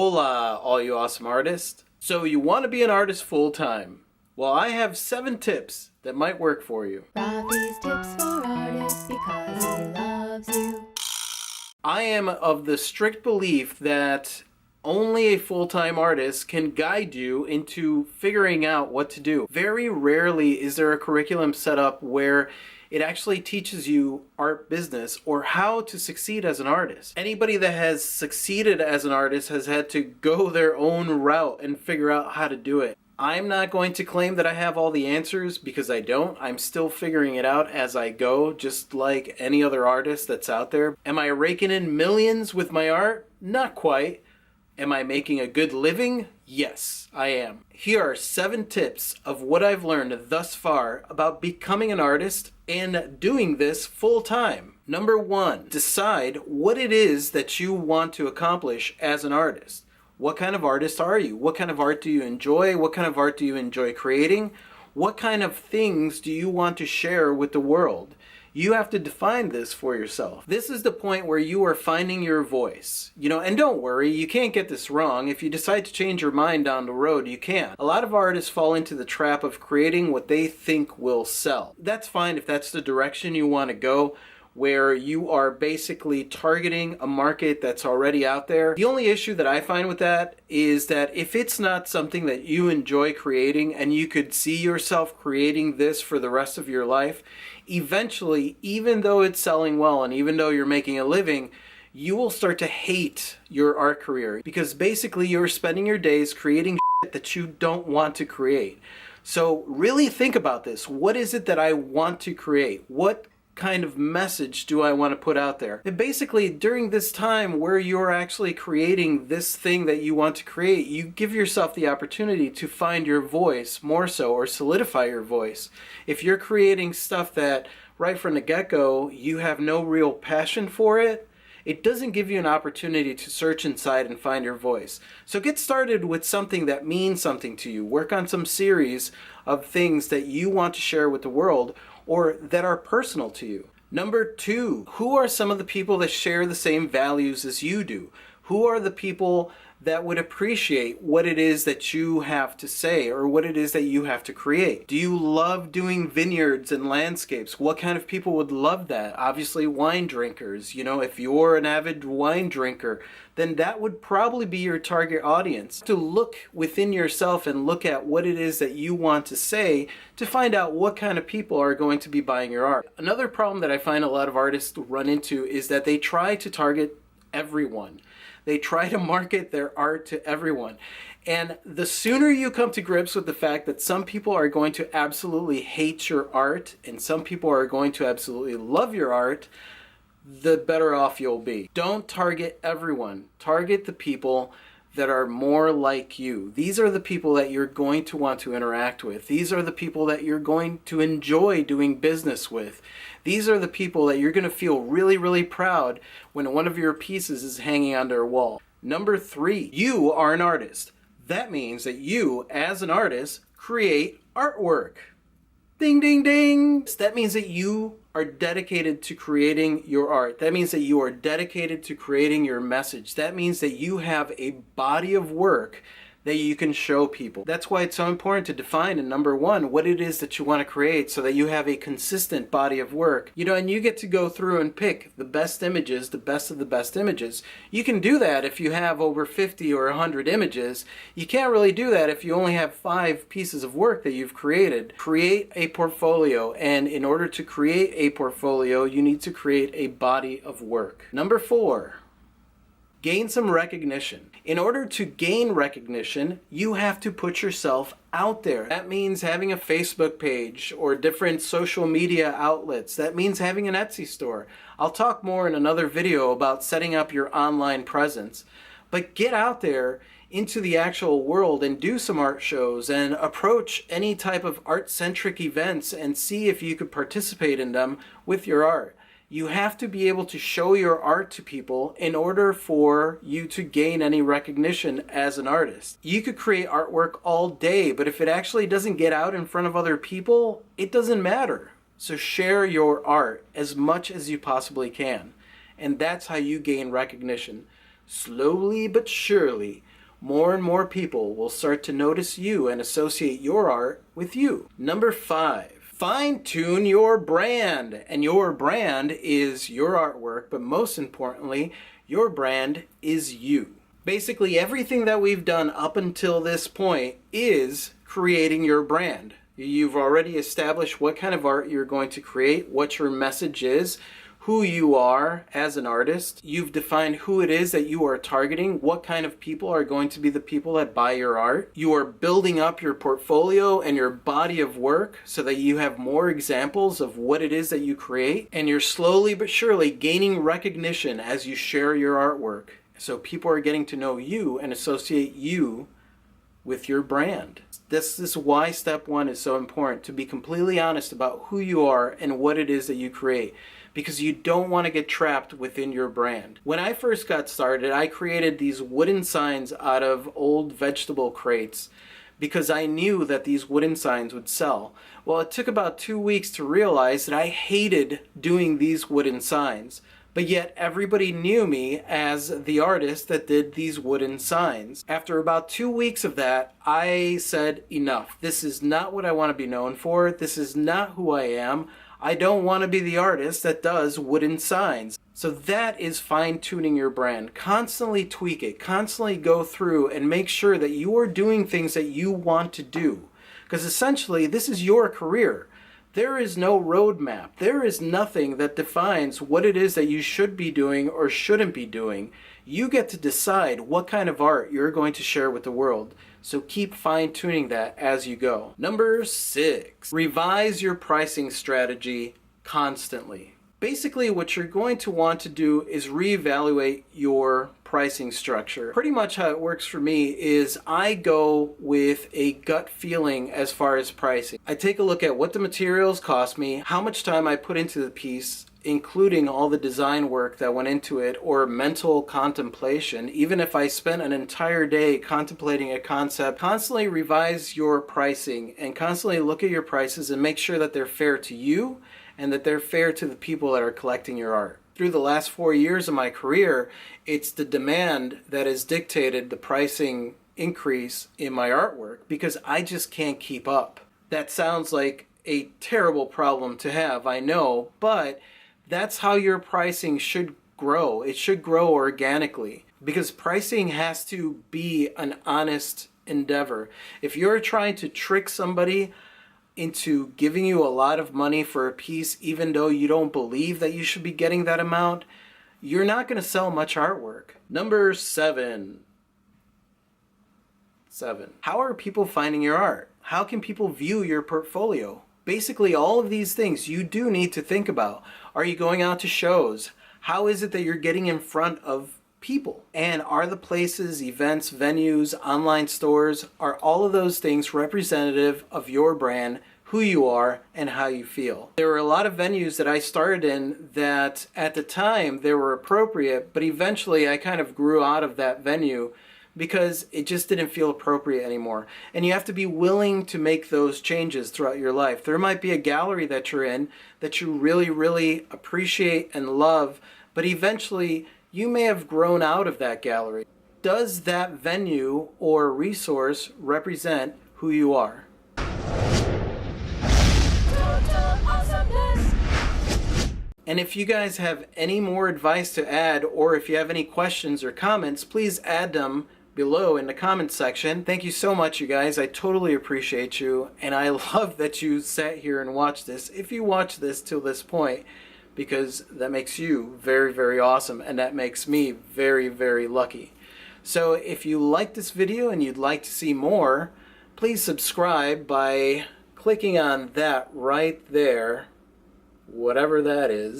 Hola, all you awesome artists. So you want to be an artist full-time? Well, I have 7 tips that might work for you. Rafi's tips for artists because he loves you. I am of the strict belief that only a full-time artist can guide you into figuring out what to do. Very rarely is there a curriculum set up where it actually teaches you art business or how to succeed as an artist. Anybody that has succeeded as an artist has had to go their own route and figure out how to do it. I'm not going to claim that I have all the answers because I don't. I'm still figuring it out as I go, just like any other artist that's out there. Am I raking in millions with my art? Not quite. Am I making a good living? Yes, I am. Here are 7 tips of what I've learned thus far about becoming an artist and doing this full time. Number 1, decide what it is that you want to accomplish as an artist. What kind of artist are you? What kind of art do you enjoy? What kind of art do you enjoy creating? What kind of things do you want to share with the world? You have to define this for yourself. This is the point where you are finding your voice. And don't worry, you can't get this wrong. If you decide to change your mind down the road, you can. A lot of artists fall into the trap of creating what they think will sell. That's fine if that's the direction you want to go, where you are basically targeting a market that's already out there. The only issue that I find with that is that if it's not something that you enjoy creating and you could see yourself creating this for the rest of your life, eventually, even though it's selling well and even though you're making a living, you will start to hate your art career because basically you're spending your days creating shit that you don't want to create. So really think about this. What is it that I want to create? What kind of message do I want to put out there? And basically, during this time where you're actually creating this thing that you want to create, you give yourself the opportunity to find your voice more so, or solidify your voice. If you're creating stuff that right from the get-go you have no real passion for it, it doesn't give you an opportunity to search inside and find your voice. So get started with something that means something to you. Work on some series of things that you want to share with the world or that are personal to you. Number 2, who are some of the people that share the same values as you do? Who are the people that would appreciate what it is that you have to say or what it is that you have to create? Do you love doing vineyards and landscapes? What kind of people would love that? Obviously wine drinkers. If you're an avid wine drinker, then that would probably be your target audience. To look within yourself and look at what it is that you want to say to find out what kind of people are going to be buying your art. Another problem that I find a lot of artists run into is that they try to target everyone. They try to market their art to everyone. And the sooner you come to grips with the fact that some people are going to absolutely hate your art and some people are going to absolutely love your art, the better off you'll be. Don't target everyone. Target the people that are more like you. These are the people that you're going to want to interact with. These are the people that you're going to enjoy doing business with. These are the people that you're going to feel really, really proud when one of your pieces is hanging on their wall. Number 3, you are an artist. That means that you, as an artist, create artwork. Ding, ding, ding. That means that you are dedicated to creating your art. That means that you are dedicated to creating your message. That means that you have a body of work that you can show people. That's why it's so important to define in number 1 what it is that you want to create so that you have a consistent body of work. And you get to go through and pick the best images, the best of the best images. You can do that if you have over 50 or 100 images. You can't really do that if you only have 5 pieces of work that you've created. Create a portfolio, and in order to create a portfolio, you need to create a body of work. Number 4, gain some recognition. In order to gain recognition, you have to put yourself out there. That means having a Facebook page or different social media outlets. That means having an Etsy store. I'll talk more in another video about setting up your online presence. But get out there into the actual world and do some art shows and approach any type of art-centric events and see if you could participate in them with your art. You have to be able to show your art to people in order for you to gain any recognition as an artist. You could create artwork all day, but if it actually doesn't get out in front of other people, it doesn't matter. So share your art as much as you possibly can. And that's how you gain recognition. Slowly but surely, more and more people will start to notice you and associate your art with you. Number 5. Fine-tune your brand. And your brand is your artwork, but most importantly, your brand is you. Basically, everything that we've done up until this point is creating your brand. You've already established what kind of art you're going to create, what your message is, who you are as an artist. You've defined who it is that you are targeting, what kind of people are going to be the people that buy your art. You are building up your portfolio and your body of work so that you have more examples of what it is that you create, and you're slowly but surely gaining recognition as you share your artwork. So people are getting to know you and associate you with your brand. This is why step 1 is so important, to be completely honest about who you are and what it is that you create, because you don't want to get trapped within your brand. When I first got started, I created these wooden signs out of old vegetable crates because I knew that these wooden signs would sell. Well, it took about 2 weeks to realize that I hated doing these wooden signs. But yet everybody knew me as the artist that did these wooden signs. After about 2 weeks of that, I said, enough. This is not what I want to be known for. This is not who I am. I don't want to be the artist that does wooden signs. So that is fine-tuning your brand. Constantly tweak it. Constantly go through and make sure that you are doing things that you want to do. Because essentially, this is your career. There is no roadmap. There is nothing that defines what it is that you should be doing or shouldn't be doing. You get to decide what kind of art you're going to share with the world. So keep fine-tuning that as you go. Number 6, revise your pricing strategy constantly. Basically, what you're going to want to do is reevaluate your pricing structure. Pretty much how it works for me is I go with a gut feeling as far as pricing. I take a look at what the materials cost me, how much time I put into the piece, including all the design work that went into it, or mental contemplation. Even if I spent an entire day contemplating a concept, constantly revise your pricing and constantly look at your prices and make sure that they're fair to you and that they're fair to the people that are collecting your art. Through the last 4 years of my career, it's the demand that has dictated the pricing increase in my artwork because I just can't keep up. That sounds like a terrible problem to have, I know, but that's how your pricing should grow. It should grow organically because pricing has to be an honest endeavor. If you're trying to trick somebody into giving you a lot of money for a piece, even though you don't believe that you should be getting that amount, you're not going to sell much artwork. Number 7. How are people finding your art? How can people view your portfolio? Basically, all of these things you do need to think about. Are you going out to shows? How is it that you're getting in front of people? And are the places, events, venues, online stores, are all of those things representative of your brand, who you are, and how you feel? There were a lot of venues that I started in that at the time they were appropriate, but eventually I kind of grew out of that venue because it just didn't feel appropriate anymore. And you have to be willing to make those changes throughout your life. There might be a gallery that you're in that you really, really appreciate and love, but eventually you may have grown out of that gallery. Does that venue or resource represent who you are? And if you guys have any more advice to add, or if you have any questions or comments, please add them below in the comments section. Thank you so much, you guys. I totally appreciate you, and I love that you sat here and watched this. If you watch this till this point, because that makes you very, very awesome, and that makes me very, very lucky. So if you like this video and you'd like to see more, please subscribe by clicking on that right there, whatever that is.